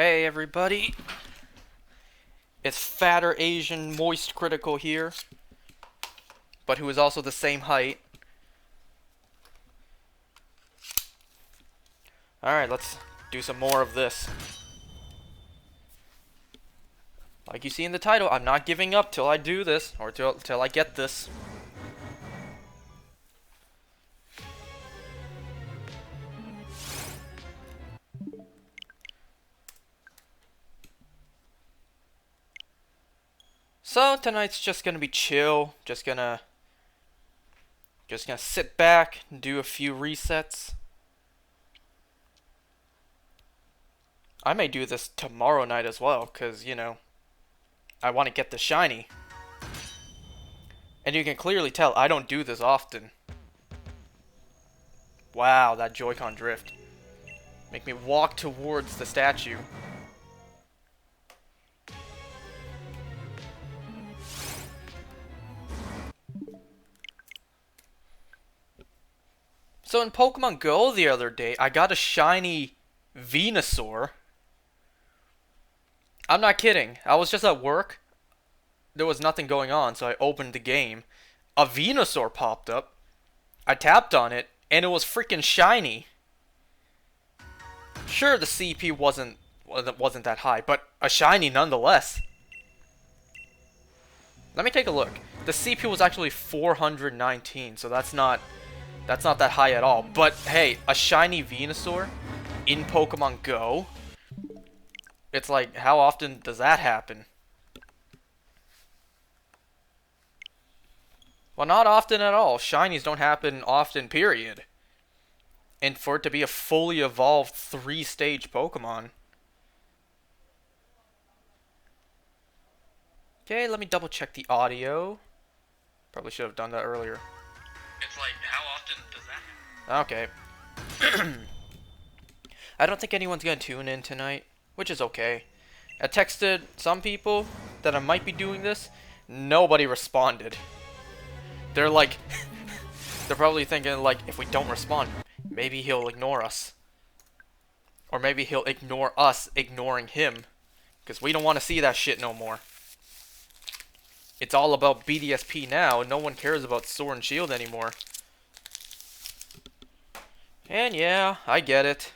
Hey everybody, it's fatter Asian moist critical here, but who is also the same height. Alright, let's do some more of this. Like you see in the title, I'm not giving up till I do this, or till I get this. So tonight's just gonna be chill, just gonna sit back and do a few resets. I may do this tomorrow night as well, cause you know, I want to get the shiny. And you can clearly tell I don't do this often. Wow, that Joy-Con drift. Make me walk towards the statue. So in Pokemon Go the other day, I got a shiny Venusaur. I'm not kidding. I was just at work. There was nothing going on, so I opened the game. A Venusaur popped up. I tapped on it, and it was freaking shiny. Sure, the CP wasn't that high, but a shiny nonetheless. Let me take a look. The CP was actually 419, so that's not that high at all. But hey, a shiny Venusaur in Pokemon Go? It's like, how often does that happen? Well, not often at all. Shinies don't happen often, period. And for it to be a fully evolved 3-stage Pokemon. Okay, let me double check the audio. Probably should have done that earlier. It's like, how often does that happen? Okay. I don't think anyone's gonna tune in tonight, which is okay. I texted some people that I might be doing this. Nobody responded. They're like, they're probably thinking like, if we don't respond, maybe he'll ignore us. Or maybe he'll ignore us ignoring him. Because we don't want to see that shit no more. It's all about BDSP now. No one cares about Sword and Shield anymore. And yeah, I get it.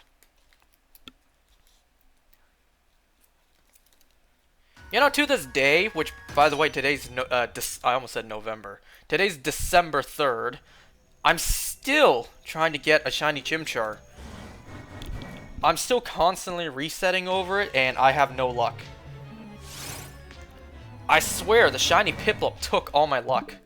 You know, to this day, which, by the way, today's, I almost said November. Today's December 3rd. I'm still trying to get a shiny Chimchar. I'm still constantly resetting over it, and I have no luck. I swear, the shiny Piplup took all my luck.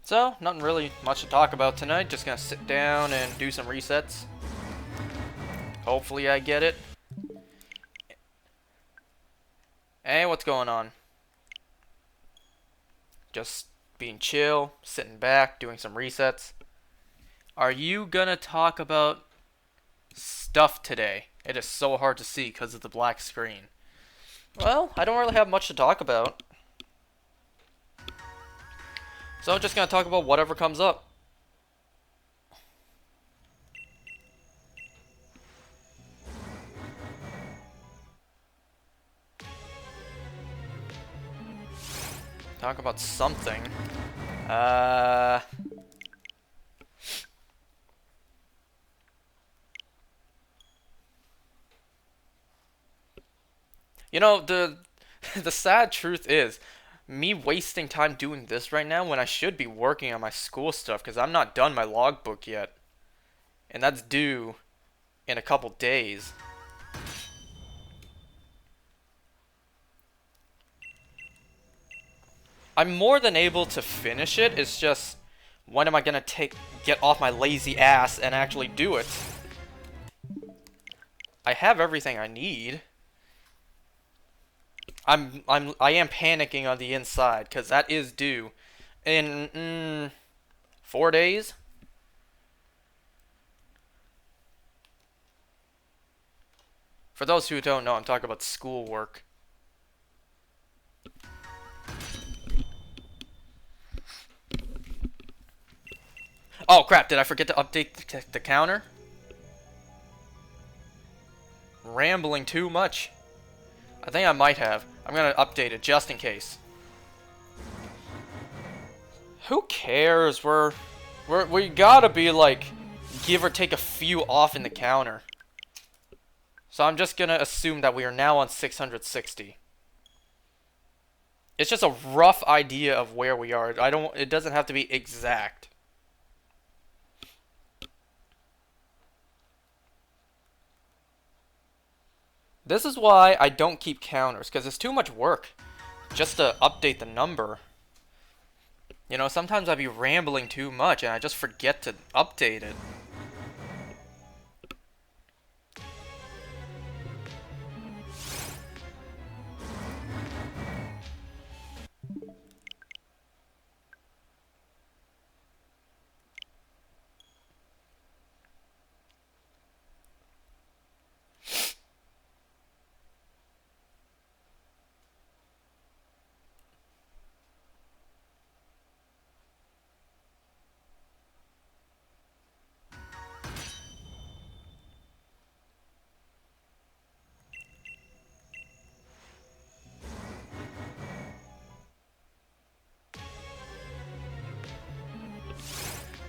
So, nothing really much to talk about tonight. Just gonna sit down and do some resets. Hopefully I get it. Hey, what's going on? Just being chill, sitting back, doing some resets. Are you gonna talk about stuff today? It is so hard to see because of the black screen. Well, I don't really have much to talk about. So I'm just gonna talk about whatever comes up. Talk about something. You know, the sad truth is, me wasting time doing this right now when I should be working on my school stuff because I'm not done my logbook yet. And that's due in a couple days. I'm more than able to finish it. It's just, when am I gonna get off my lazy ass and actually do it? I have everything I need. I am panicking on the inside because that is due in 4 days. For those who don't know, I'm talking about schoolwork. Oh crap, did I forget to update the counter? Rambling too much. I think I might have. I'm gonna update it just in case. Who cares? We gotta be like, give or take a few off in the counter. So I'm just gonna assume that we are now on 660. It's just a rough idea of where we are. It doesn't have to be exact. This is why I don't keep counters, because it's too much work just to update the number. You know, sometimes I'd be rambling too much and I just forget to update it.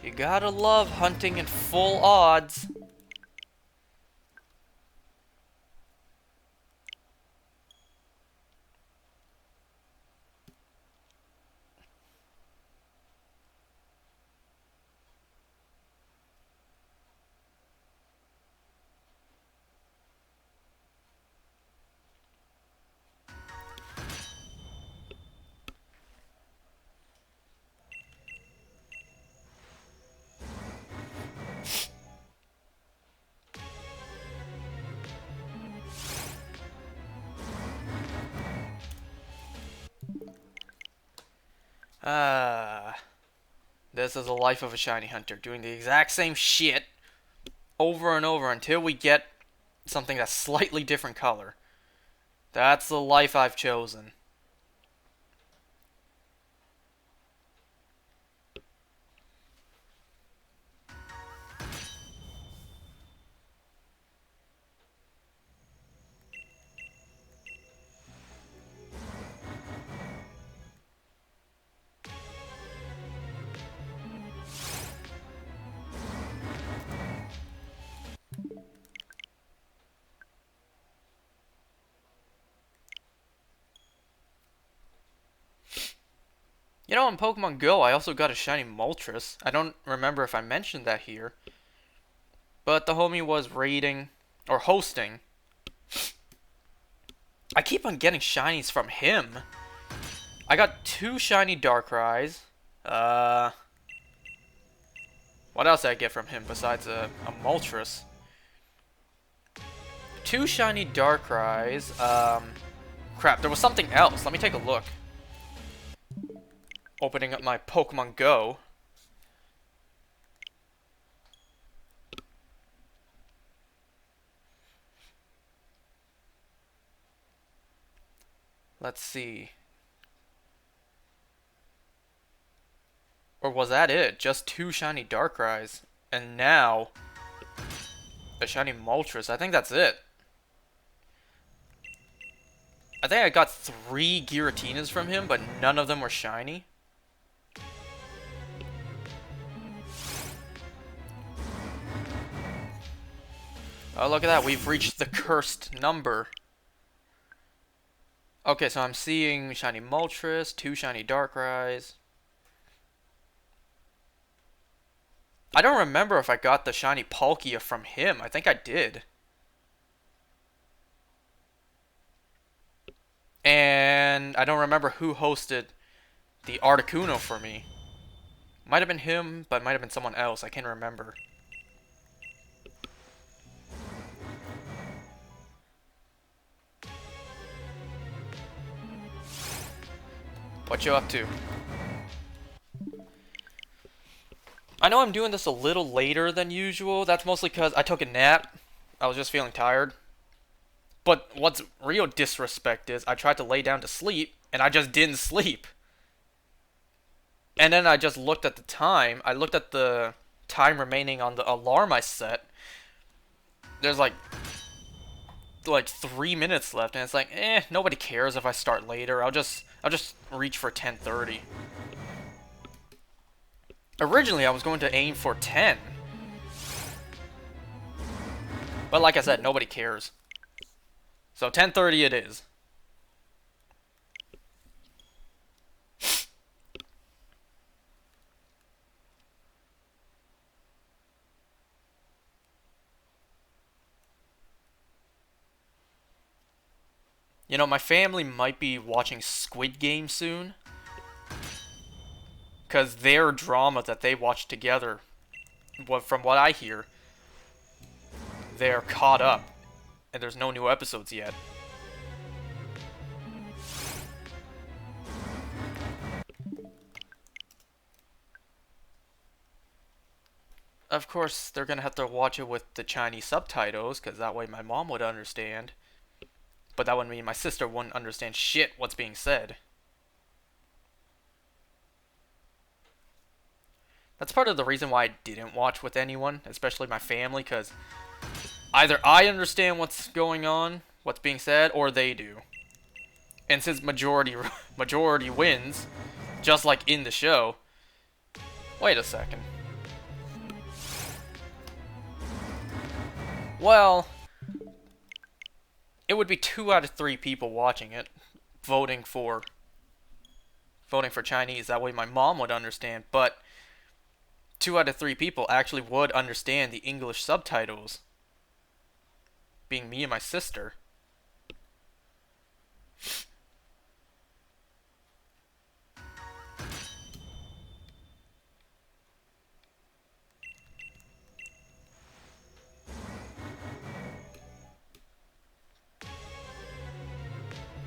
You gotta love hunting in full odds. This is the life of a shiny hunter, doing the exact same shit over and over until we get something that's slightly different color. That's the life I've chosen. You know, in Pokemon Go, I also got a shiny Moltres. I don't remember if I mentioned that here. But the homie was raiding, or hosting. I keep on getting shinies from him. I got 2 shiny Darkrai's. What else did I get from him besides a Moltres? 2 shiny Darkrai's. Crap, there was something else. Let me take a look. Opening up my Pokemon Go. Let's see. Or was that it? Just 2 shiny Darkrai's. And now a shiny Moltres. I think that's it. I think I got 3 Giratinas from him, but none of them were shiny. Oh, look at that. We've reached the cursed number. Okay, so I'm seeing shiny Moltres, 2 shiny Darkrai's. I don't remember if I got the shiny Palkia from him. I think I did. And I don't remember who hosted the Articuno for me. Might have been him, but might have been someone else. I can't remember. What you up to? I know I'm doing this a little later than usual. That's mostly because I took a nap. I was just feeling tired. But what's real disrespect is I tried to lay down to sleep, and I just didn't sleep. And then I just looked at the time. I looked at the time remaining on the alarm I set. There's like 3 minutes left, and it's like, nobody cares if I start later. I'll just reach for 10:30. Originally, I was going to aim for 10. But like I said, nobody cares. So 10:30 it is. You know, my family might be watching Squid Game soon. Because their drama that they watch together, from what I hear, they're caught up. And there's no new episodes yet. Of course, they're going to have to watch it with the Chinese subtitles, because that way my mom would understand. But that would mean my sister wouldn't understand shit what's being said. That's part of the reason why I didn't watch with anyone, especially my family, because either I understand what's going on, what's being said, or they do. And since majority wins, just like in the show... Wait a second. Well, it would be 2 out of 3 people watching it, voting for Chinese. That way my mom would understand, but 2 out of 3 people actually would understand the English subtitles, being me and my sister.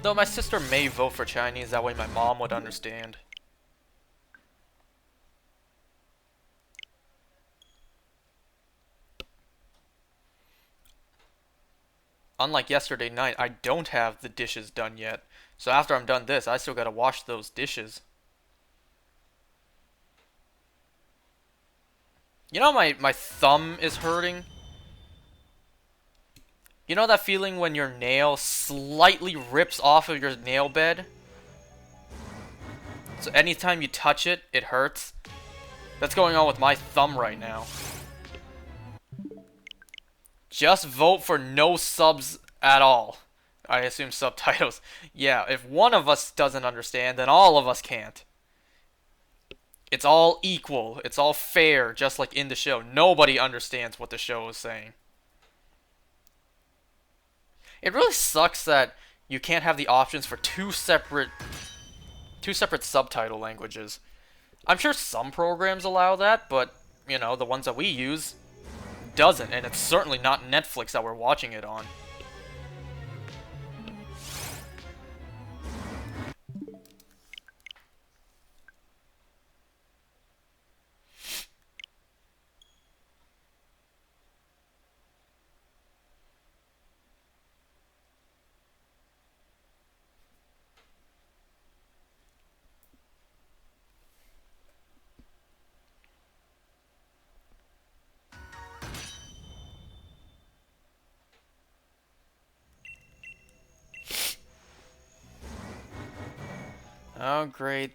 Though my sister may vote for Chinese, that way my mom would understand. Unlike yesterday night, I don't have the dishes done yet. So after I'm done this, I still gotta wash those dishes. You know my thumb is hurting? You know that feeling when your nail slightly rips off of your nail bed? So anytime you touch it, it hurts? That's going on with my thumb right now. Just vote for no subs at all. I assume subtitles. Yeah, if one of us doesn't understand, then all of us can't. It's all equal. It's all fair, just like in the show. Nobody understands what the show is saying. It really sucks that you can't have the options for two separate subtitle languages. I'm sure some programs allow that, but, you know, the ones that we use doesn't, and it's certainly not Netflix that we're watching it on. Oh, great.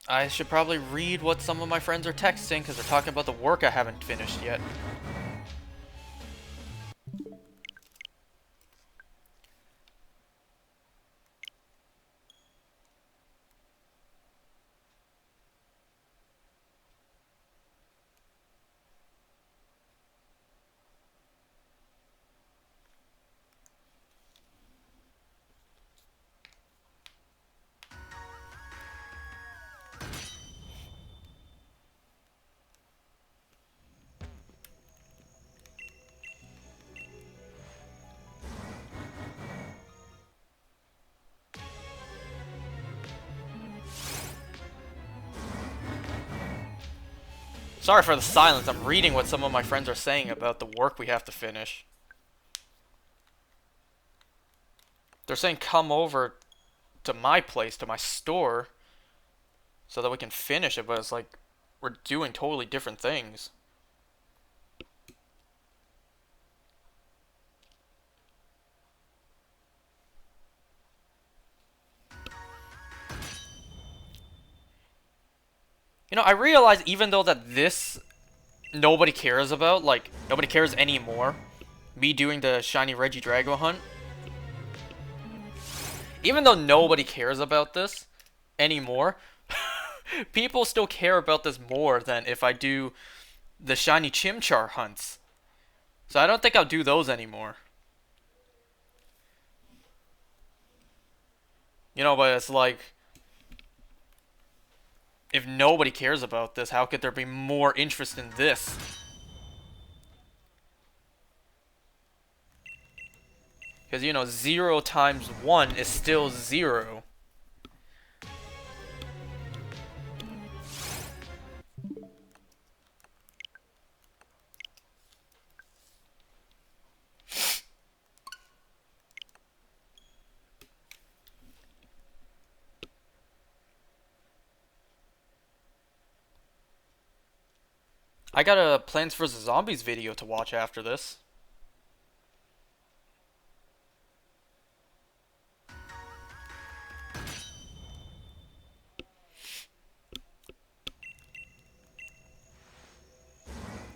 I should probably read what some of my friends are texting, because they're talking about the work I haven't finished yet. Sorry for the silence. I'm reading what some of my friends are saying about the work we have to finish. They're saying come over to my place, to my store, so that we can finish it, but it's like we're doing totally different things. You know, I realize even though that this nobody cares about, like, nobody cares anymore, me doing the shiny Regidrago hunt, even though nobody cares about this anymore, people still care about this more than if I do the shiny Chimchar hunts. So I don't think I'll do those anymore. You know, but it's like, if nobody cares about this, how could there be more interest in this? Because, you know, 0 times 1 is still 0. I got a Plants vs. Zombies video to watch after this.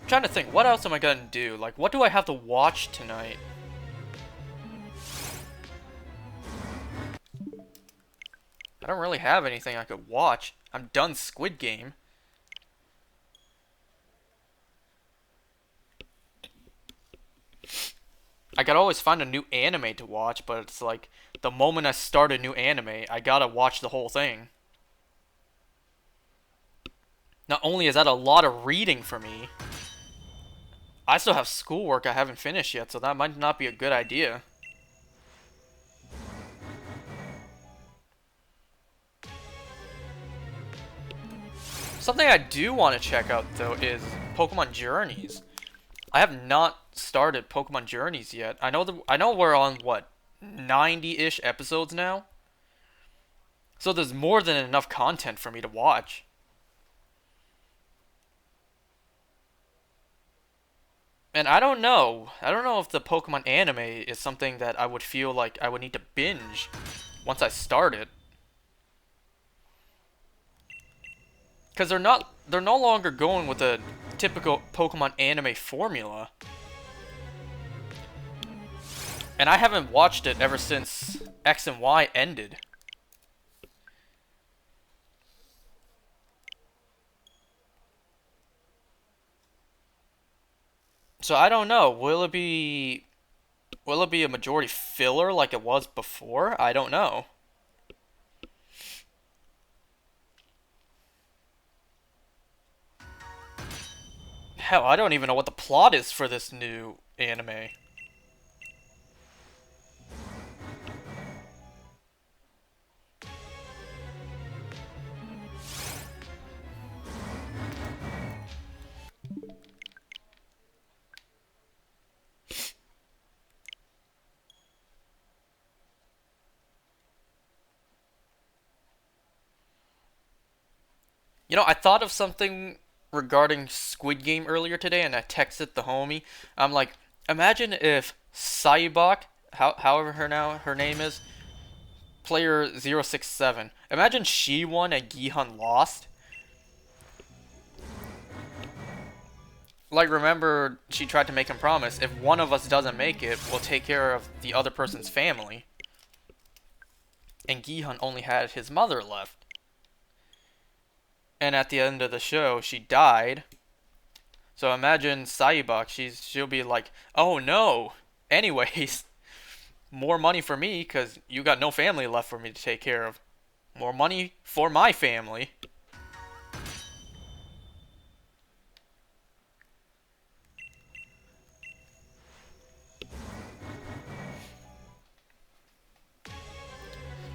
I'm trying to think, what else am I gonna do? Like, what do I have to watch tonight? I don't really have anything I could watch. I'm done Squid Game. I could always find a new anime to watch, but it's like, the moment I start a new anime, I gotta watch the whole thing. Not only is that a lot of reading for me, I still have schoolwork I haven't finished yet, so that might not be a good idea. Something I do want to check out, though, is Pokemon Journeys. I have not started Pokemon Journeys yet. I know we're on, what, 90-ish episodes now? So there's more than enough content for me to watch. And I don't know. I don't know if the Pokemon anime is something that I would feel like I would need to binge once I start it. Because they're no longer going with a typical Pokemon anime formula. And I haven't watched it ever since X and Y ended. So I don't know. Will it be a majority filler like it was before? I don't know. Hell, I don't even know what the plot is for this new anime. You know, I thought of something regarding Squid Game earlier today, and I texted the homie. I'm like, imagine if Saibok, however her name is, player 067. Imagine she won and Gihan lost. Like, remember, she tried to make him promise, if one of us doesn't make it, we'll take care of the other person's family. And Gihan only had his mother left. And at the end of the show, she died. So imagine Saibok, she'll be like, oh no, anyways, more money for me, because you got no family left for me to take care of. More money for my family.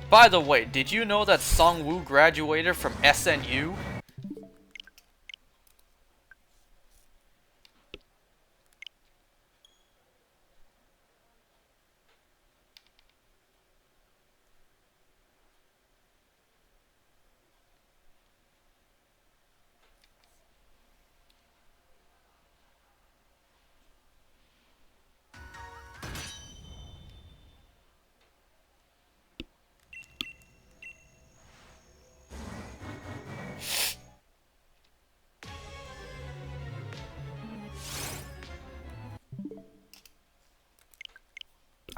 By the way, did you know that Songwoo graduated from SNU?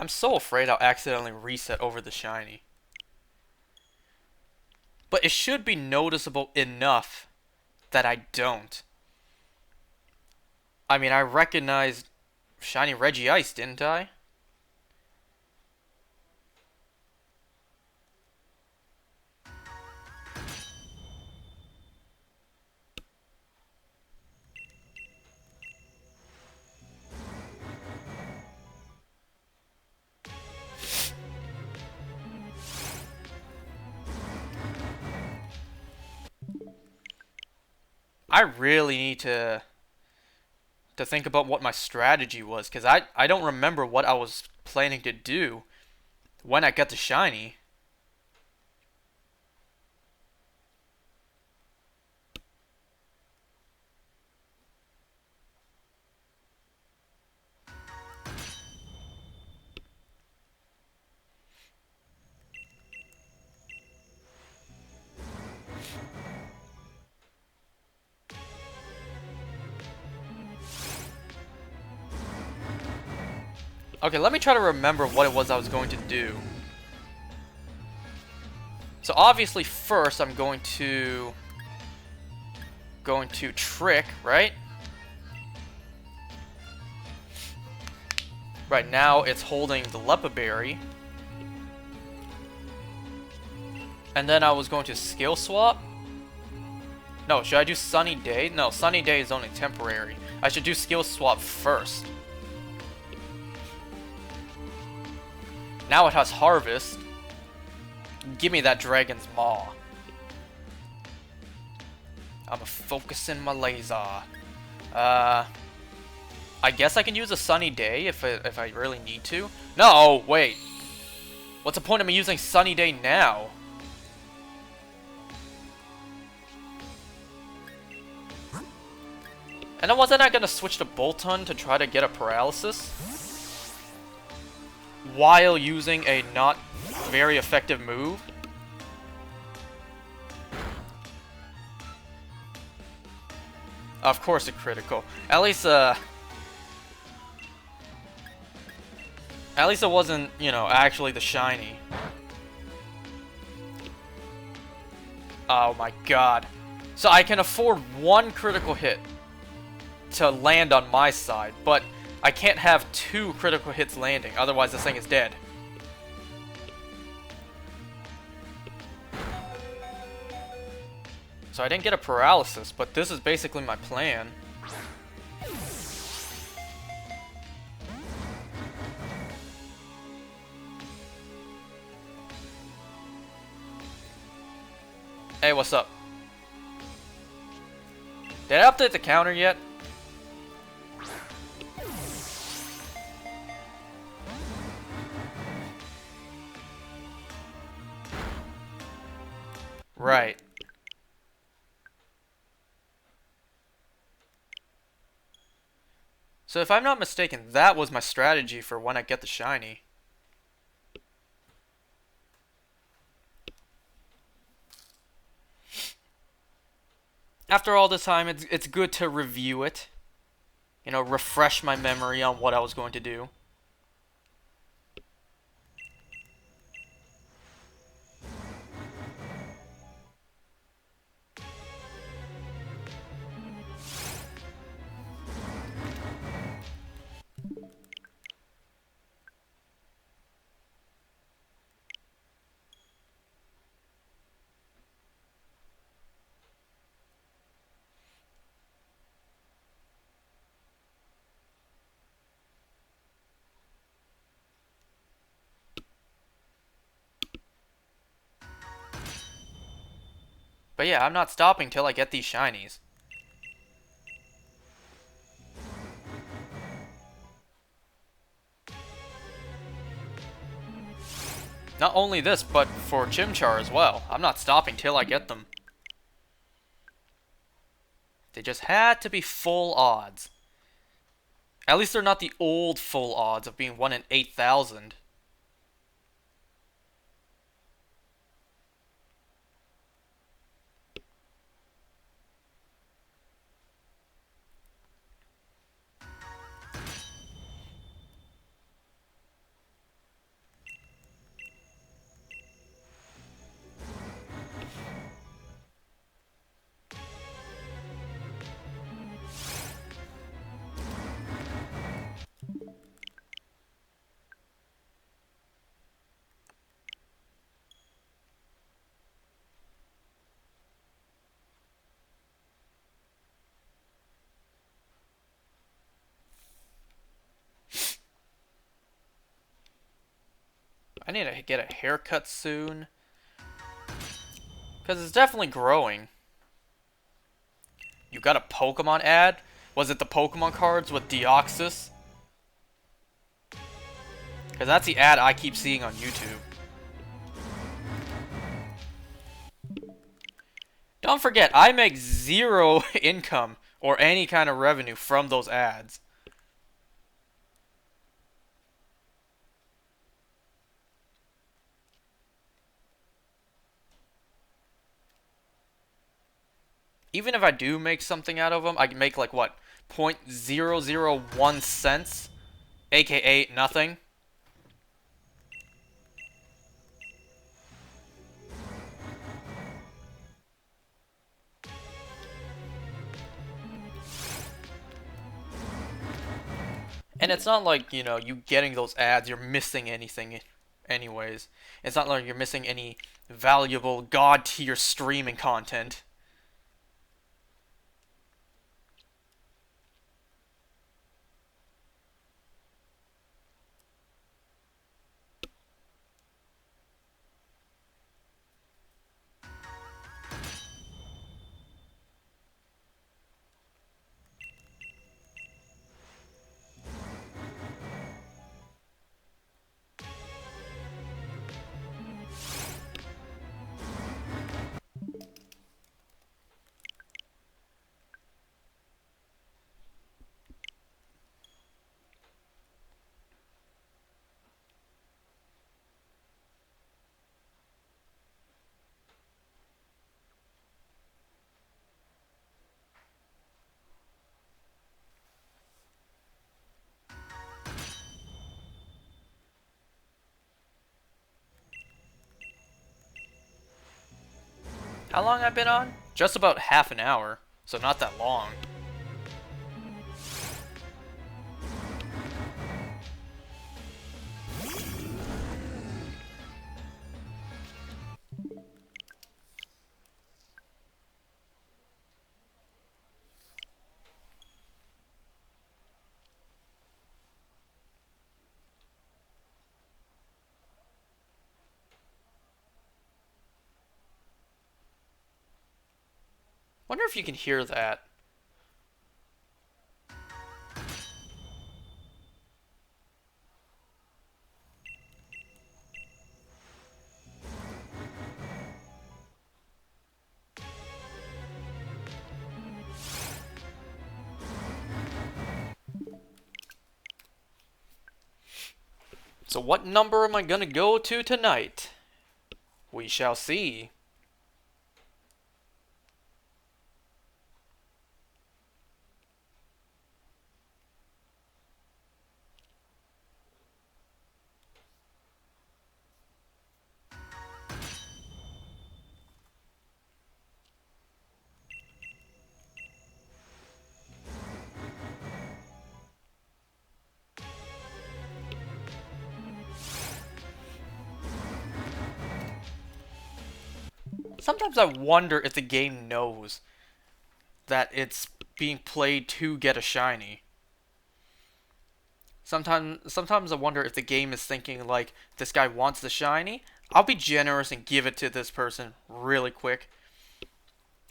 I'm so afraid I'll accidentally reset over the shiny. But it should be noticeable enough that I don't. I mean, I recognized shiny Regice, didn't I? I really need to think about what my strategy was, because I don't remember what I was planning to do when I got the shiny. Okay, let me try to remember what it was I was going to do. So obviously first I'm going to trick, right? Right now it's holding the Lepa Berry. And then I was going to skill swap. No, should I do Sunny Day? No, Sunny Day is only temporary. I should do skill swap first. Now it has Harvest. Give me that Dragon's Maw. I'm focusing my laser. I guess I can use a Sunny Day if I really need to. No, wait. What's the point of me using Sunny Day now? And then wasn't I gonna switch to Bolton to try to get a paralysis? While using a not very effective move? Of course a critical. At least it wasn't, you know, actually the shiny. Oh my god. So I can afford one critical hit to land on my side, but I can't have 2 critical hits landing, otherwise this thing is dead. So I didn't get a paralysis, but this is basically my plan. Hey, what's up? Did I update the counter yet? Right. So if I'm not mistaken, that was my strategy for when I get the shiny. After all this time, it's good to review it. You know, refresh my memory on what I was going to do. But yeah, I'm not stopping till I get these shinies. Not only this, but for Chimchar as well. I'm not stopping till I get them. They just had to be full odds. At least they're not the old full odds of being 1 in 8,000. I need to get a haircut soon. Because it's definitely growing. You got a Pokemon ad? Was it the Pokemon cards with Deoxys? Because that's the ad I keep seeing on YouTube. Don't forget, I make zero income or any kind of revenue from those ads. Even if I do make something out of them, I can make like what? 0.001 cents? AKA nothing. And it's not like, you know, you getting those ads, you're missing anything anyways. It's not like you're missing any valuable god tier streaming content. How long I've been on? Just about half an hour, so not that long. Wonder if you can hear that. So what number am I gonna go to tonight? We shall see. Sometimes I wonder if the game knows that it's being played to get a shiny. Sometimes I wonder if the game is thinking like, this guy wants the shiny, I'll be generous and give it to this person really quick.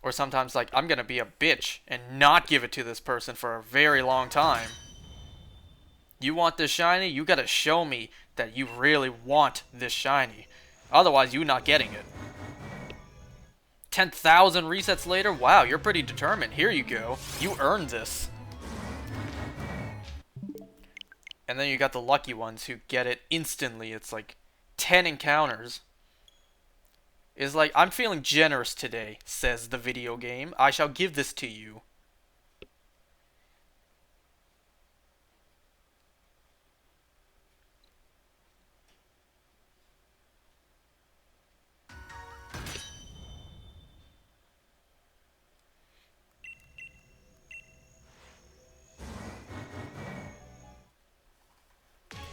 Or sometimes like, I'm gonna be a bitch and not give it to this person for a very long time. You want this shiny? You gotta show me that you really want this shiny. Otherwise, you're not getting it. 10,000 resets later? Wow, you're pretty determined. Here you go. You earned this. And then you got the lucky ones who get it instantly. It's like 10 encounters. It's like, I'm feeling generous today, says the video game. I shall give this to you.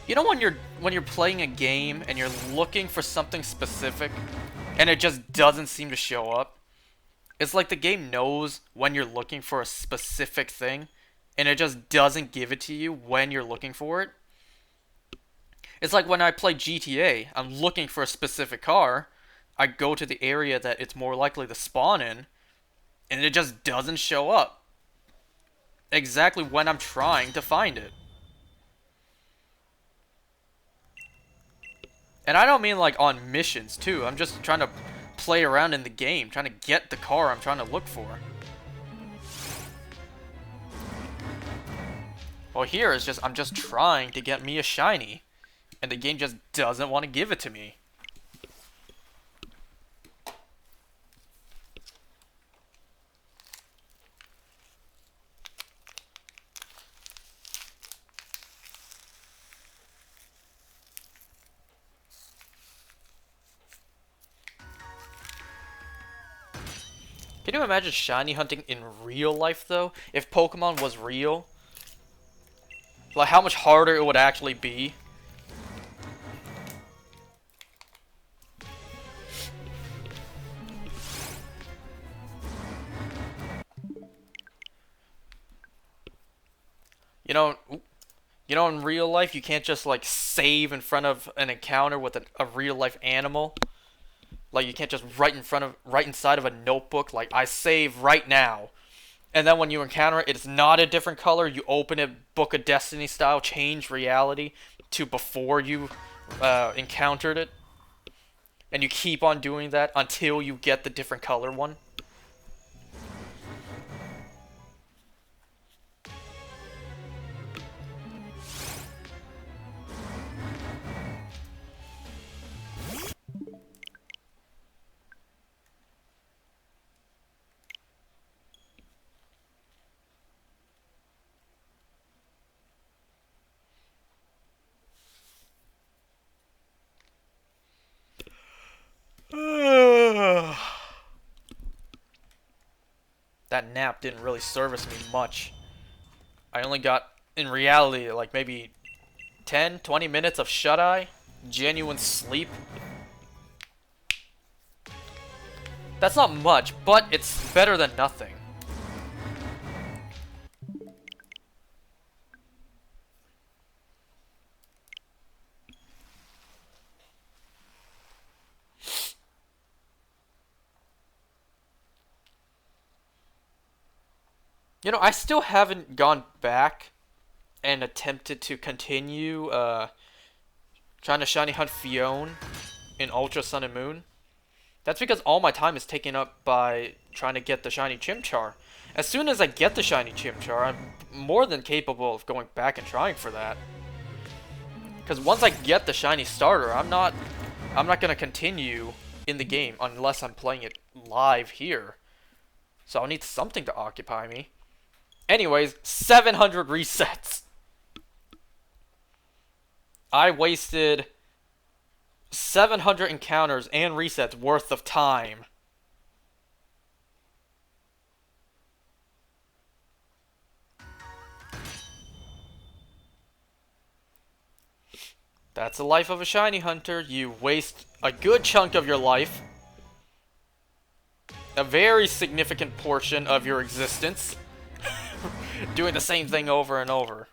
You know when you're playing a game and you're looking for something specific and it just doesn't seem to show up? It's like the game knows when you're looking for a specific thing and it just doesn't give it to you when you're looking for it. It's like when I play GTA, I'm looking for a specific car, I go to the area that it's more likely to spawn in, and it just doesn't show up exactly when I'm trying to find it. And I don't mean like on missions too. I'm just trying to play around in the game, trying to get the car I'm trying to look for. Well, here it's just I'm just trying to get me a shiny, and the game just doesn't want to give it to me. Can you imagine shiny hunting in real life, though? If Pokemon was real? Like, how much harder it would actually be? You know, in real life, you can't just, like, save in front of an encounter with a real-life animal. Like, you can't just right inside of a notebook, like, I save right now. And then when you encounter it, it's not a different color. You open it, Book of Destiny style, change reality to before you encountered it. And you keep on doing that until you get the different color one. That nap didn't really service me much. I only got, in reality, like maybe 10, 20 minutes of shut-eye. Genuine sleep. That's not much, but it's better than nothing. You know, I still haven't gone back and attempted to continue trying to shiny hunt Fione in Ultra Sun and Moon. That's because all my time is taken up by trying to get the shiny Chimchar. As soon as I get the shiny Chimchar, I'm more than capable of going back and trying for that. Because once I get the shiny starter, I'm not gonna continue in the game unless I'm playing it live here. So I'll need something to occupy me. Anyways, 700 resets. I wasted 700 encounters and resets worth of time. That's the life of a shiny hunter. You waste a good chunk of your life. A very significant portion of your existence. Doing the same thing over and over.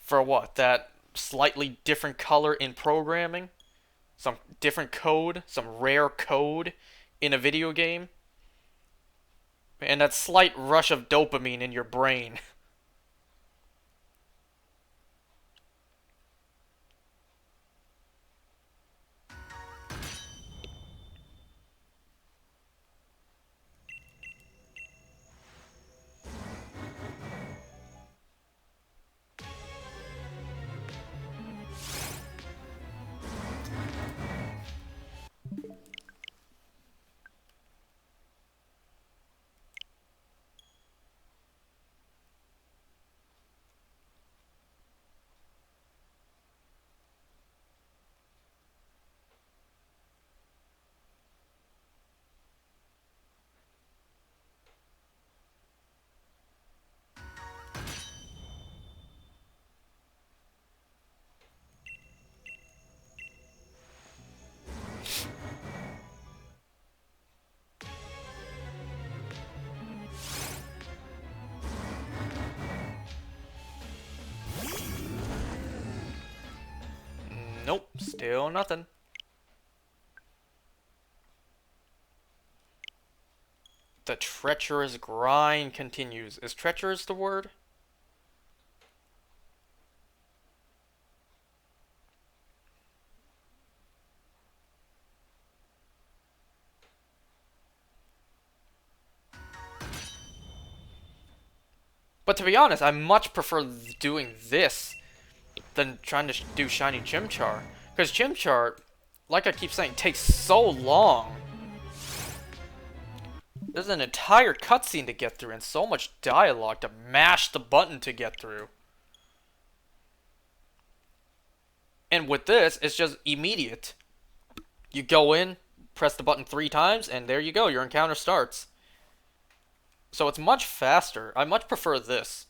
For what? That slightly different color in programming? Some different code? Some rare code in a video game? And that slight rush of dopamine in your brain. Nope, still nothing. The treacherous grind continues. Is treacherous the word? But to be honest, I much prefer doing this than trying to do Shiny Chimchar. Because Chimchar, like I keep saying, takes so long. There's an entire cutscene to get through and so much dialogue to mash the button to get through. And with this, it's just immediate. You go in, press the button 3 times, and there you go, your encounter starts. So it's much faster. I much prefer this.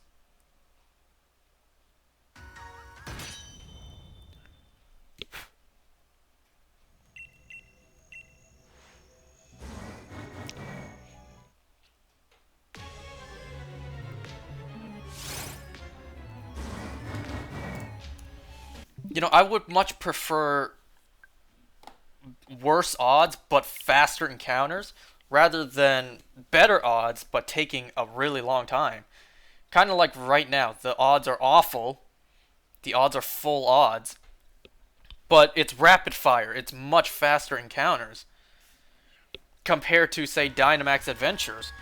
You know, I would much prefer worse odds but faster encounters rather than better odds but taking a really long time. Kind of like right now, the odds are awful. The odds are full odds. But it's rapid fire. It's much faster encounters. Compared to, say, Dynamax Adventures.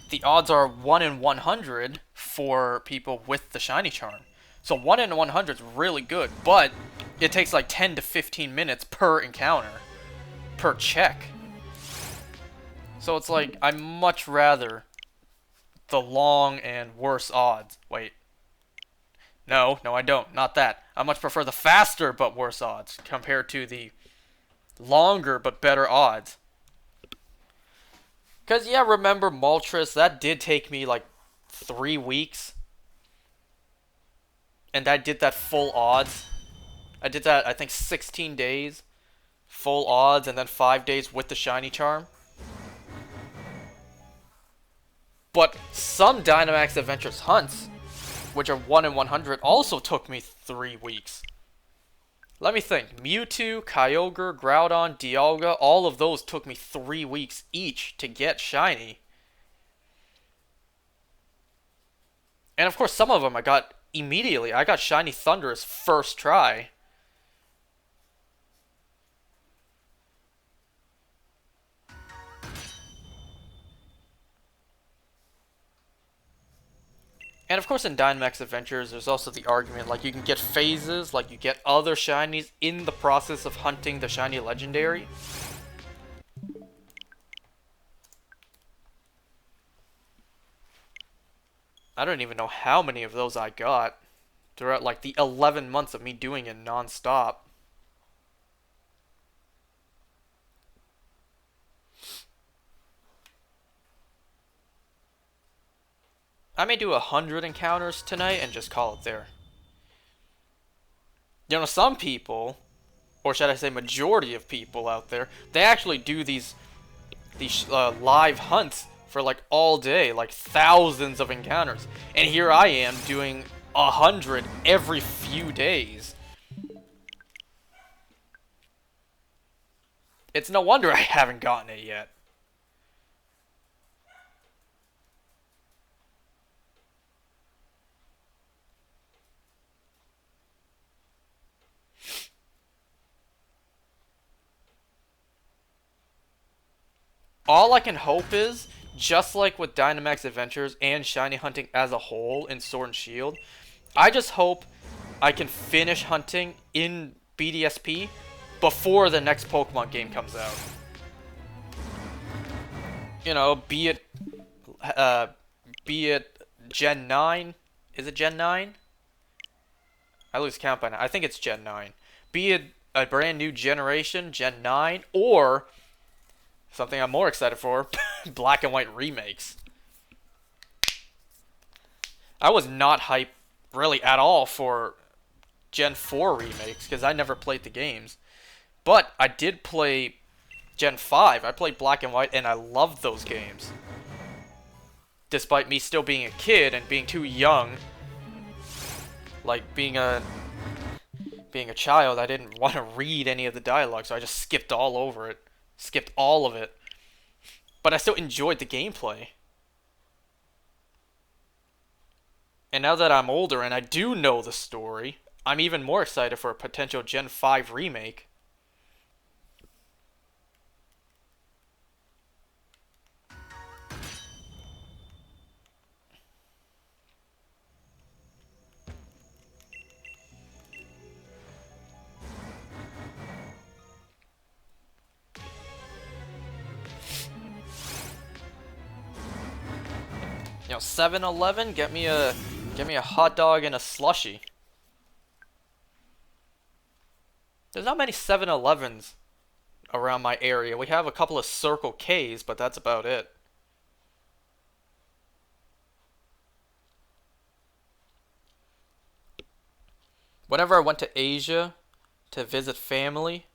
The odds are 1 in 100 for people with the Shiny Charm. So 1 in 100 is really good, but it takes like 10 to 15 minutes per encounter. Per check. So it's like, I much rather the long and worse odds. Wait. No, I don't. Not that. I much prefer the faster but worse odds compared to the longer but better odds. Because, yeah, remember Moltres? That did take me like 3 weeks. And I did that full odds. I did that, I think, 16 days. Full odds, and then 5 days with the Shiny Charm. But some Dynamax Adventures hunts, which are 1 in 100, also took me 3 weeks. Let me think. Mewtwo, Kyogre, Groudon, Dialga, all of those took me 3 weeks each to get Shiny. And of course, some of them I got immediately. I got Shiny Thundurus first try. And of course in Dynamax Adventures, there's also the argument, like, you can get phases, like you get other shinies in the process of hunting the shiny legendary. I don't even know how many of those I got throughout, like, the 11 months of me doing it non-stop. I may do 100 encounters tonight and just call it there. You know, some people, or should I say majority of people out there, they actually do these live hunts for like all day, like thousands of encounters. And here I am doing 100 every few days. It's no wonder I haven't gotten it yet. All I can hope is, just like with Dynamax Adventures and Shiny Hunting as a whole in Sword and Shield, I just hope I can finish hunting in BDSP before the next Pokemon game comes out. You know, be it Gen 9? Is it Gen 9? I lose count by now. I think it's Gen 9. Be it a brand new generation, Gen 9, or something I'm more excited for, Black and White remakes. I was not hyped really at all for Gen 4 remakes because I never played the games. But I did play Gen 5. I played Black and White and I loved those games. Despite me still being a kid and being too young. Like being being a child, I didn't want to read any of the dialogue, so I just skipped all over it. Skipped all of it. But I still enjoyed the gameplay. And now that I'm older and I do know the story, I'm even more excited for a potential Gen 5 remake. You know, 7-Eleven, get me a hot dog and a slushie. There's not many 7-Elevens around my area. We have a couple of Circle K's, but that's about it. Whenever I went to Asia to visit family,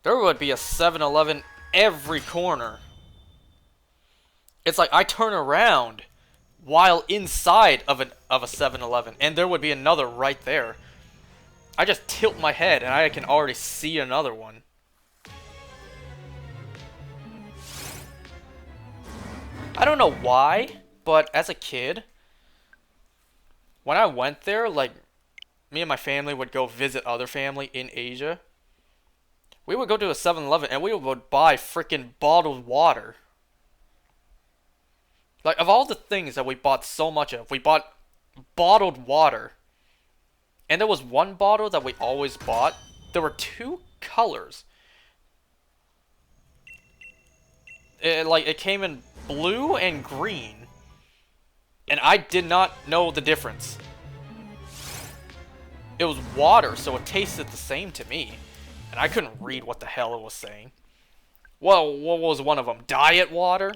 there would be a 7-Eleven every corner. It's like I turn around while inside of a 7-Eleven, and there would be another right there. I just tilt my head and I can already see another one. I don't know why, but as a kid, when I went there, like, me and my family would go visit other family in Asia. We would go to a 7-Eleven and we would buy freaking bottled water. Like, of all the things that we bought so much of, we bought bottled water. And there was one bottle that we always bought. There were two colors. It came in blue and green. And I did not know the difference. It was water, so it tasted the same to me. And I couldn't read what the hell it was saying. Well, what was one of them? Diet water?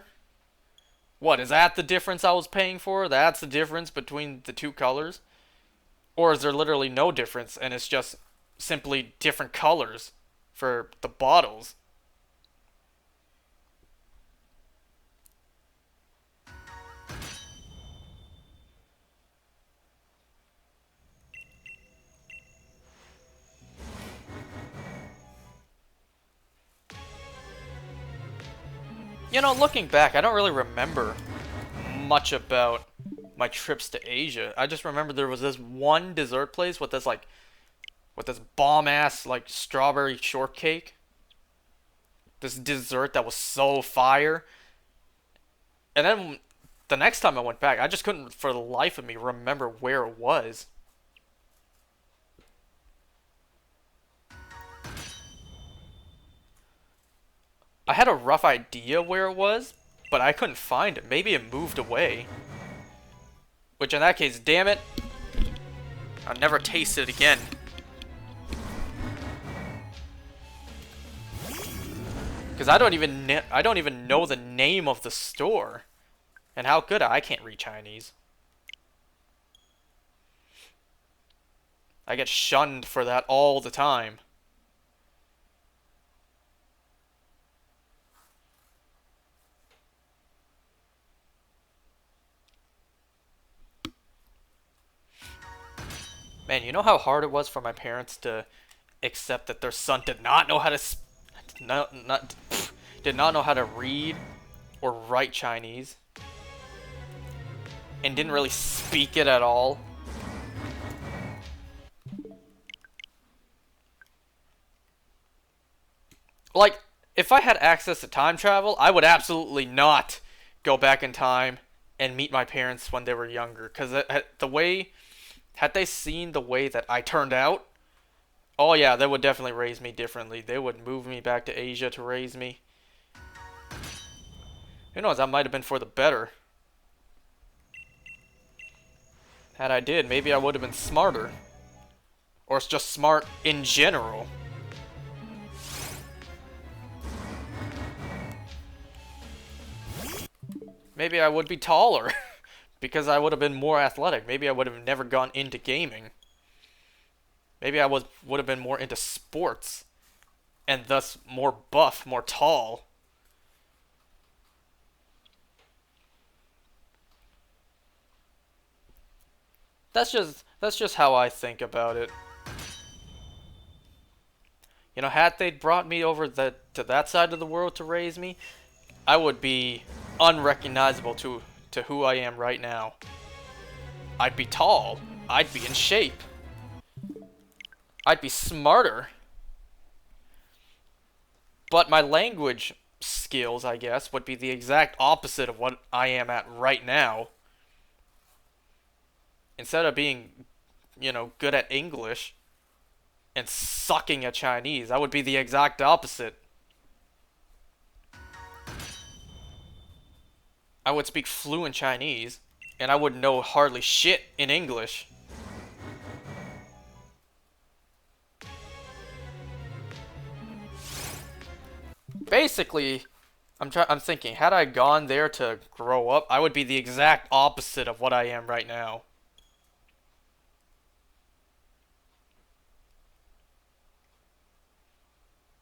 What, is that the difference I was paying for? That's the difference between the two colors? Or is there literally no difference and it's just simply different colors for the bottles? You know, looking back, I don't really remember much about my trips to Asia. I just remember there was this one dessert place with this bomb-ass, like, strawberry shortcake. This dessert that was so fire. And then the next time I went back, I just couldn't for the life of me remember where it was. I had a rough idea where it was, but I couldn't find it. Maybe it moved away. Which in that case, damn it, I'll never taste it again. Because I don't even know the name of the store. And how could I? I can't read Chinese. I get shunned for that all the time. Man, you know how hard it was for my parents to accept that their son did not know how to did not know how to read or write Chinese and didn't really speak it at all. Like, if I had access to time travel, I would absolutely not go back in time and meet my parents when they were younger, because the way, had they seen the way that I turned out, oh yeah, they would definitely raise me differently. They would move me back to Asia to raise me. Who knows, that might have been for the better. Had I did, maybe I would have been smarter. Or it's just smart in general. Maybe I would be taller. Because I would have been more athletic. Maybe I would have never gone into gaming. Maybe I would have been more into sports. And thus more buff, more tall. That's just how I think about it. You know, had they brought me over to that side of the world to raise me, I would be unrecognizable to who I am right now. I'd be tall. I'd be in shape. I'd be smarter. But my language skills, I guess, would be the exact opposite of what I am at right now. Instead of being, you know, good at English and sucking at Chinese, I would be the exact opposite. I would speak fluent Chinese, and I would know hardly shit in English. Basically, I'm thinking, had I gone there to grow up, I would be the exact opposite of what I am right now.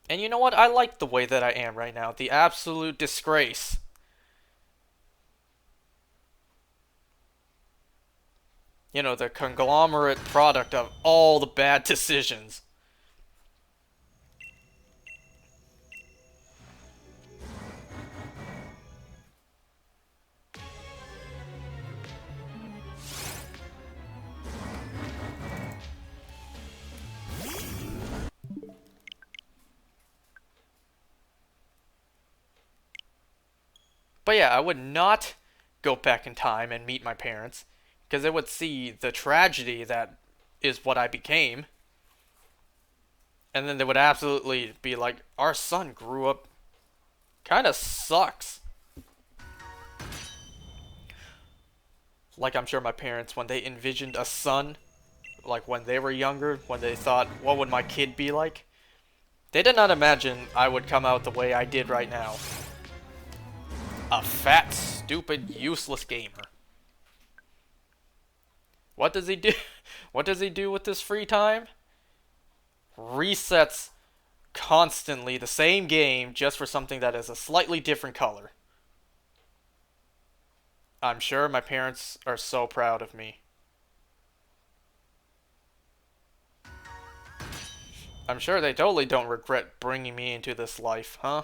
And you know what? I like the way that I am right now. The absolute disgrace. You know, the conglomerate product of all the bad decisions. But yeah, I would not go back in time and meet my parents, because they would see the tragedy that is what I became. And then they would absolutely be like, our son grew up kind of sucks. Like I'm sure my parents, when they envisioned a son, like when they were younger, when they thought, what would my kid be like? They did not imagine I would come out the way I did right now. A fat, stupid, useless gamer. What does he do? What does he do with his free time? Resets constantly the same game just for something that is a slightly different color. I'm sure my parents are so proud of me. I'm sure they totally don't regret bringing me into this life, huh?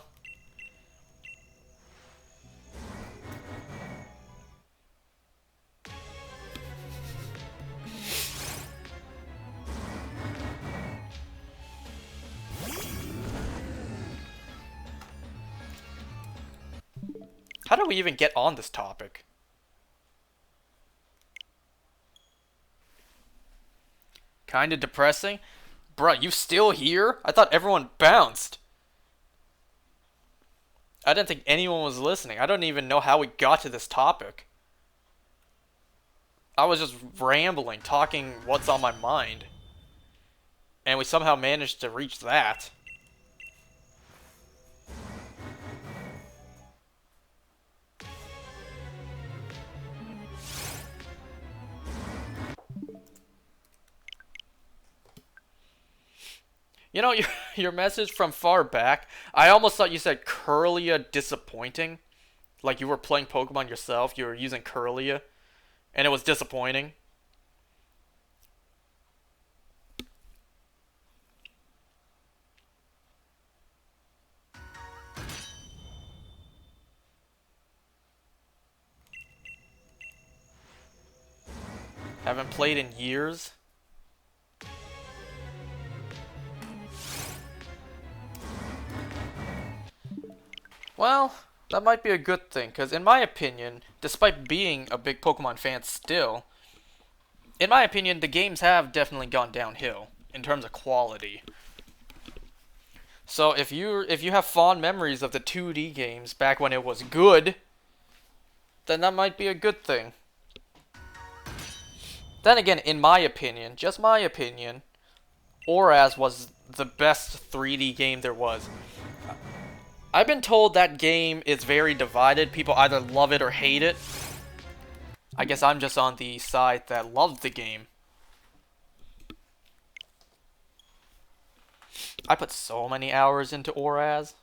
How do we even get on this topic? Kinda depressing? Bruh, you still here? I thought everyone bounced. I didn't think anyone was listening. I don't even know how we got to this topic. I was just rambling, talking what's on my mind. And we somehow managed to reach that. You know, your message from far back, I almost thought you said Curlia disappointing. Like you were playing Pokemon yourself, you were using Curlia, and it was disappointing. Haven't played in years. Well, that might be a good thing, because in my opinion, despite being a big Pokemon fan still, in my opinion, the games have definitely gone downhill in terms of quality. So if you have fond memories of the 2D games back when it was good, then that might be a good thing. Then again, in my opinion, just my opinion, Oraz was the best 3D game there was. I've been told that game is very divided. People either love it or hate it. I guess I'm just on the side that loved the game. I put so many hours into Oraz.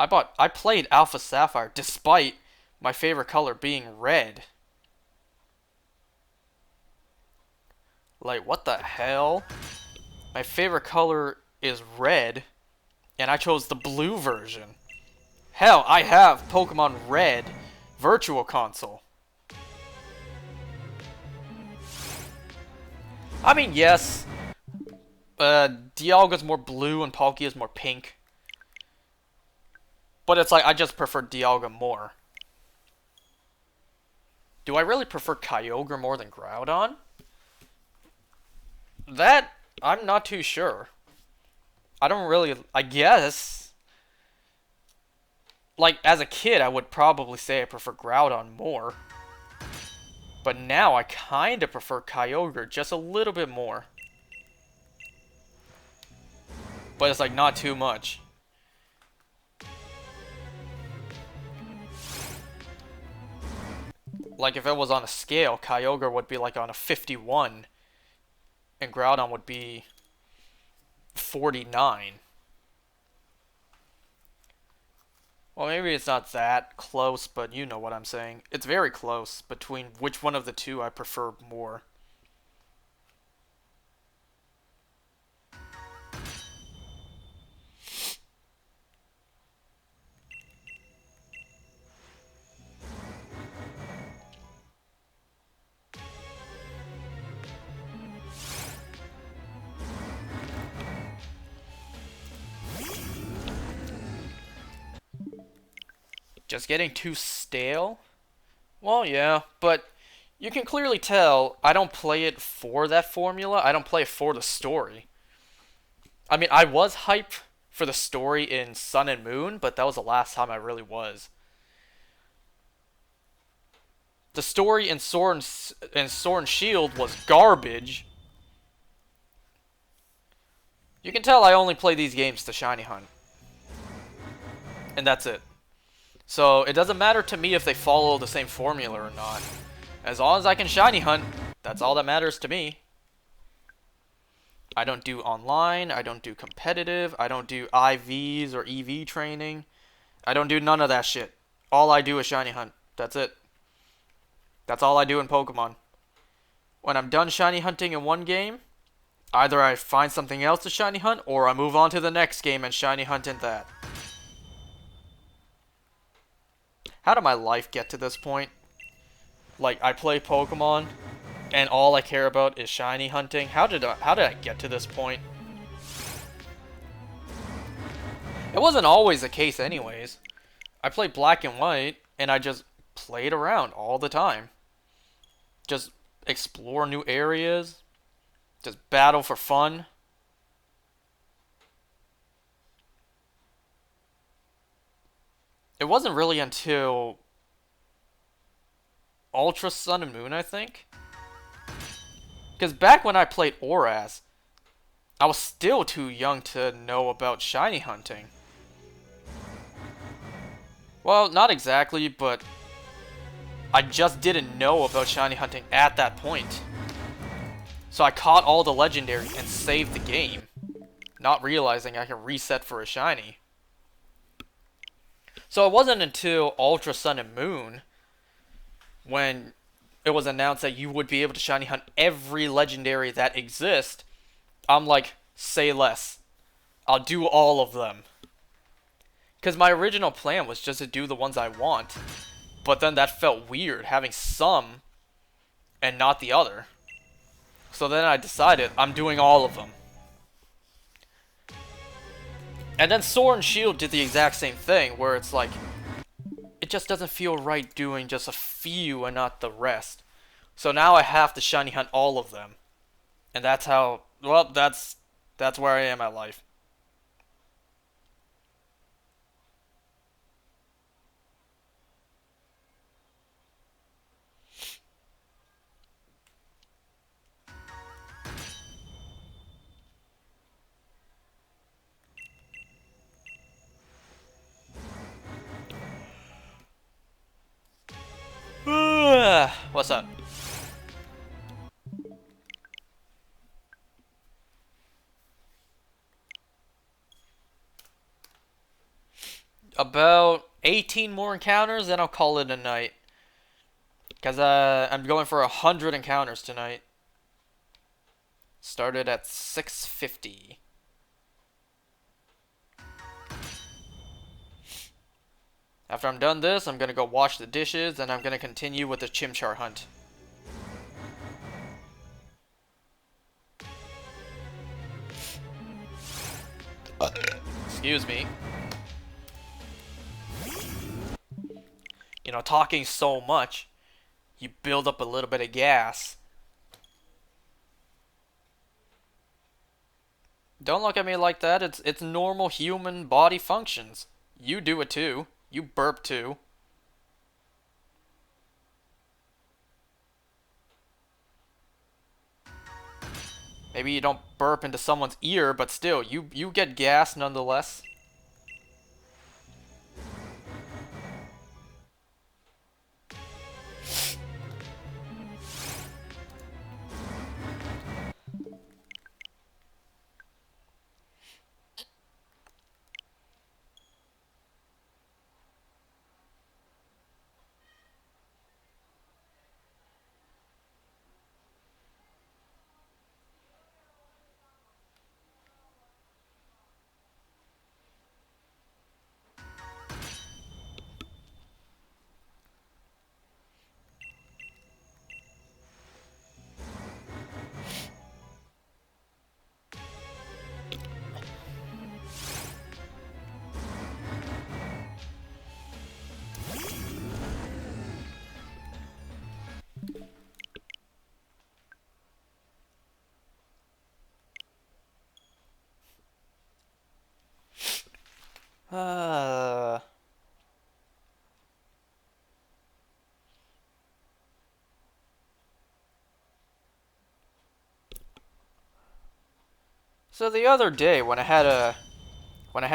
I played Alpha Sapphire despite my favorite color being red. Like, what the hell? My favorite color is red, and I chose the blue version. Hell, I have Pokemon Red Virtual Console. I mean, yes, Dialga's more blue and Palkia's more pink. But it's like, I just prefer Dialga more. Do I really prefer Kyogre more than Groudon? That, I'm not too sure. I don't really, I guess. Like, as a kid, I would probably say I prefer Groudon more. But now, I kind of prefer Kyogre just a little bit more. But it's like, not too much. Like, if it was on a scale, Kyogre would be like on a 51. And Groudon would be 49. Well, maybe it's not that close, but you know what I'm saying. It's very close between which one of the two I prefer more. Just getting too stale? Well, yeah, but you can clearly tell I don't play it for that formula. I don't play it for the story. I mean, I was hype for the story in Sun and Moon, but that was the last time I really was. The story in Sword and Shield was garbage. You can tell I only play these games to shiny hunt. And that's it. So, it doesn't matter to me if they follow the same formula or not. As long as I can shiny hunt, that's all that matters to me. I don't do online, I don't do competitive, I don't do IVs or EV training. I don't do none of that shit. All I do is shiny hunt. That's it. That's all I do in Pokemon. When I'm done shiny hunting in one game, either I find something else to shiny hunt, or I move on to the next game and shiny hunt in that. How did my life get to this point? Like, I play Pokemon, and all I care about is shiny hunting. How did I get to this point? It wasn't always the case anyways. I played Black and White, and I just played around all the time. Just explore new areas. Just battle for fun. It wasn't really until Ultra Sun and Moon, I think. Because back when I played Oras, I was still too young to know about shiny hunting. Well, not exactly, but I just didn't know about shiny hunting at that point. So I caught all the legendary and saved the game, not realizing I can reset for a shiny. So it wasn't until Ultra Sun and Moon when it was announced that you would be able to shiny hunt every legendary that exists, I'm like, say less. I'll do all of them. Because my original plan was just to do the ones I want. But then that felt weird, having some and not the other. So then I decided I'm doing all of them. And then Sword and Shield did the exact same thing, where it's like, it just doesn't feel right doing just a few and not the rest. So now I have to shiny hunt all of them. And that's how, well, that's where I am at life. What's up? About 18 more encounters, then I'll call it a night. Because I'm going for 100 encounters tonight. Started at 6:50. After I'm done this, I'm gonna go wash the dishes, and I'm gonna continue with the chimchar hunt. Excuse me. You know, talking so much, you build up a little bit of gas. Don't look at me like that. It's normal human body functions. You do it too. You burp too. Maybe you don't burp into someone's ear, but still, you get gas nonetheless. Uh... So the other day when I had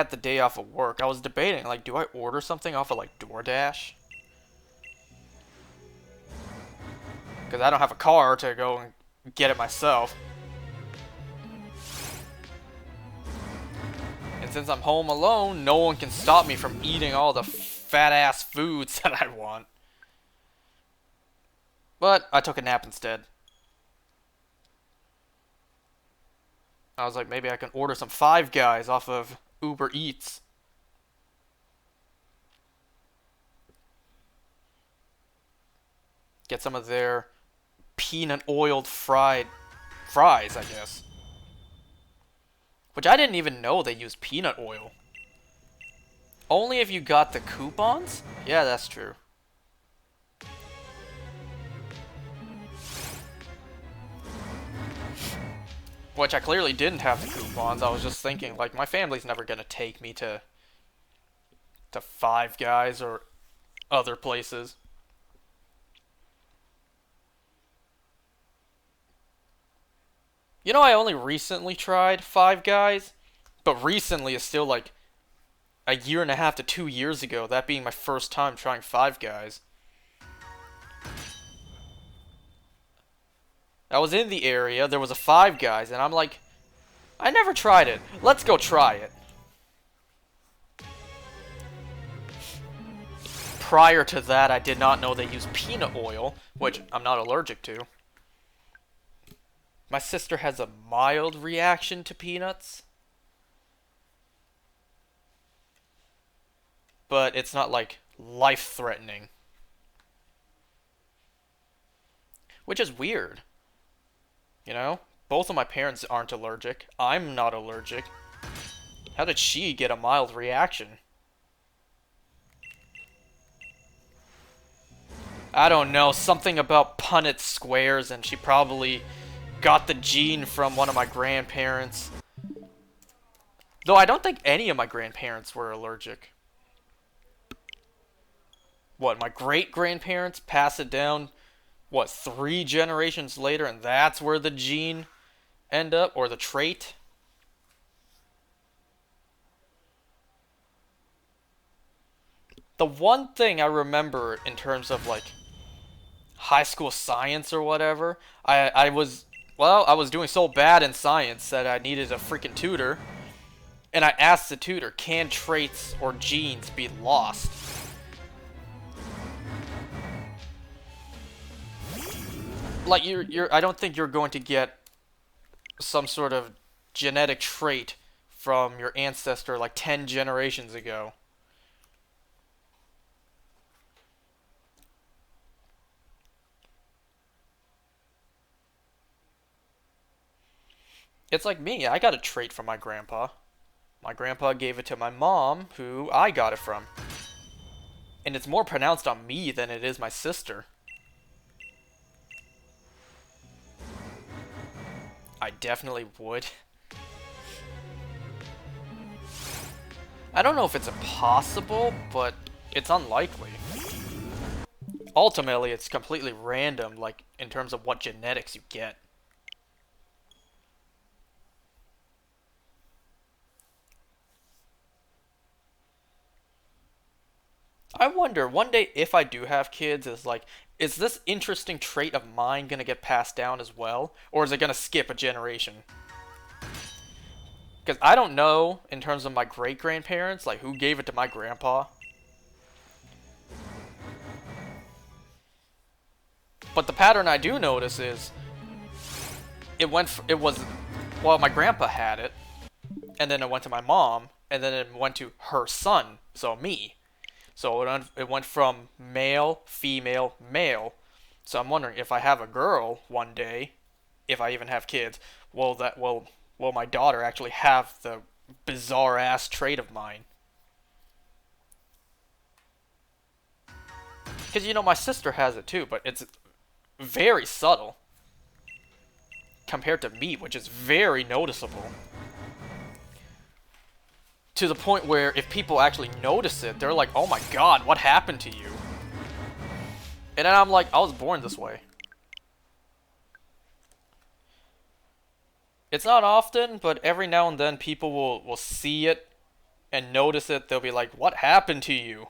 the day off of work, I was debating like, do I order something off of like DoorDash? Because I don't have a car to go and get it myself. And since I'm home alone, no one can stop me from eating all the fat-ass foods that I want. But I took a nap instead. I was like, maybe I can order some Five Guys off of Uber Eats. Get some of their peanut-oiled fries, I guess. Which I didn't even know they used peanut oil. Only if you got the coupons? Yeah, that's true. Which I clearly didn't have the coupons. I was just thinking, like, my family's never gonna take me to Five Guys or other places. You know, I only recently tried Five Guys, but recently is still like a year and a half to 2 years ago, that being my first time trying Five Guys. I was in the area, there was a Five Guys, and I'm like, I never tried it. Let's go try it. Prior to that, I did not know they use peanut oil, which I'm not allergic to. My sister has a mild reaction to peanuts. But it's not like life-threatening. Which is weird. You know? Both of my parents aren't allergic. I'm not allergic. How did she get a mild reaction? I don't know. Something about Punnett squares, and she probably got the gene from one of my grandparents. Though I don't think any of my grandparents were allergic. What, my great-grandparents pass it down, what, 3 generations later, and that's where the gene end up, or the trait? The one thing I remember in terms of, like, high school science or whatever, I was doing so bad in science that I needed a freaking tutor. And I asked the tutor, can traits or genes be lost? Like, I don't think you're going to get some sort of genetic trait from your ancestor like 10 generations ago. It's like me. I got a trait from my grandpa. My grandpa gave it to my mom, who I got it from. And it's more pronounced on me than it is my sister. I definitely would. I don't know if it's impossible, but it's unlikely. Ultimately, it's completely random, like, in terms of what genetics you get. I wonder, one day, if I do have kids, is this interesting trait of mine gonna get passed down as well? Or is it gonna skip a generation? Because I don't know, in terms of my great-grandparents, like, who gave it to my grandpa. But the pattern I do notice is, well, my grandpa had it, and then it went to my mom, and then it went to her son, so me. So it went from male, female, male. So I'm wondering if I have a girl one day, if I even have kids, will my daughter actually have the bizarre ass trait of mine? Because my sister has it too, but it's very subtle compared to me, which is very noticeable. To the point where if people actually notice it, they're like, "Oh my god, what happened to you?" And then I'm like, "I was born this way." It's not often, but every now and then people will see it and notice it. They'll be like, "What happened to you?"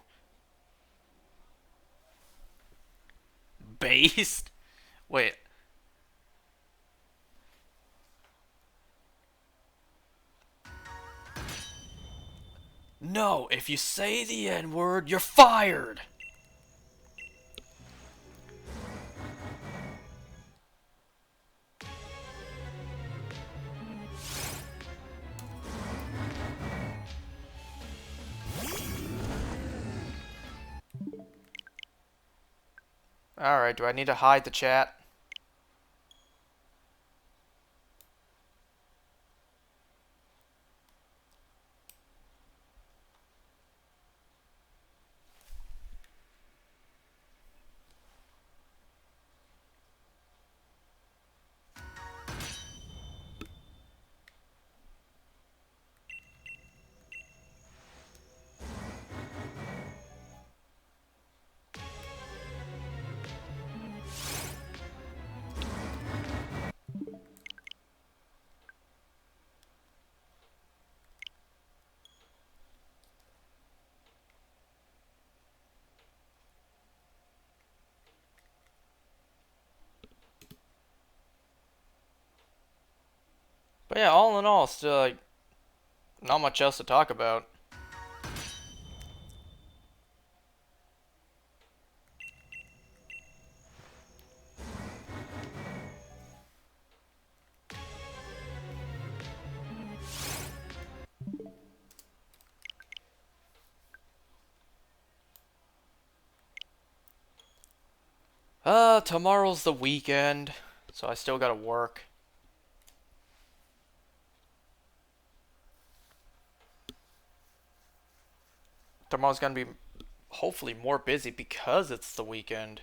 Based? Wait. No, if you say the N-word, you're fired! Alright, do I need to hide the chat? But yeah, all in all, still, like, not much else to talk about. Tomorrow's the weekend, so I still gotta work. Tomorrow's gonna be hopefully more busy because it's the weekend.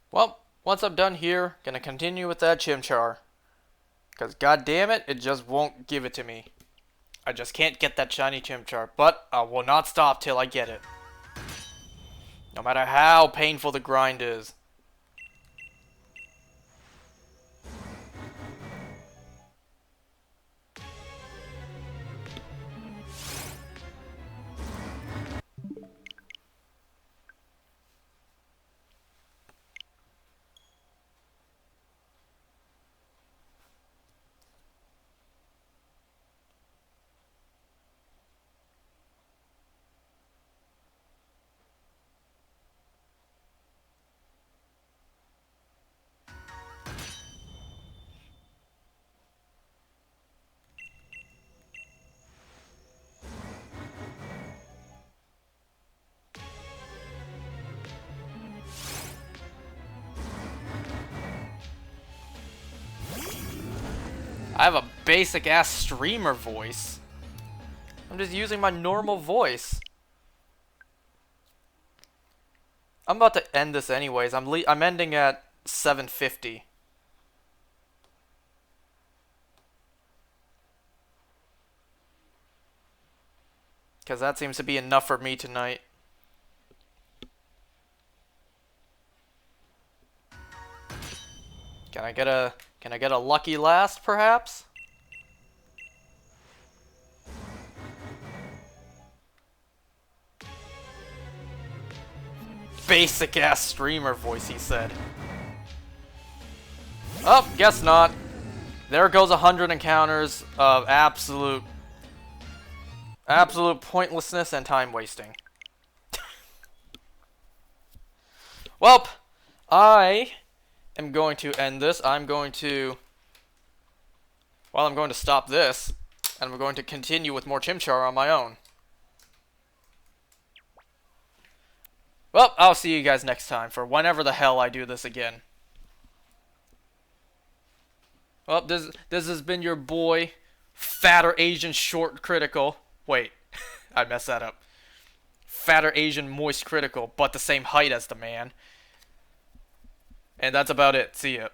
Well, once I'm done here, gonna continue with that chimchar. Because god damn it, it just won't give it to me. I just can't get that shiny chimchar, but I will not stop till I get it. No matter how painful the grind is. I have a basic ass streamer voice. I'm just using my normal voice. I'm about to end this anyways. I'm ending at 7:50. Because that seems to be enough for me tonight. Can I get a lucky last, perhaps? Basic ass streamer voice, he said. Oh, guess not. There goes 100 encounters of absolute pointlessness and time wasting. Well, I am going to end this. I'm going to stop this, and I'm going to continue with more Chimchar on my own. Well, I'll see you guys next time for whenever the hell I do this again. Well, this has been your boy, Fatter Asian Short Critical. Wait, I messed that up. Fatter Asian Moist Critical, but the same height as the man. And that's about it. See ya.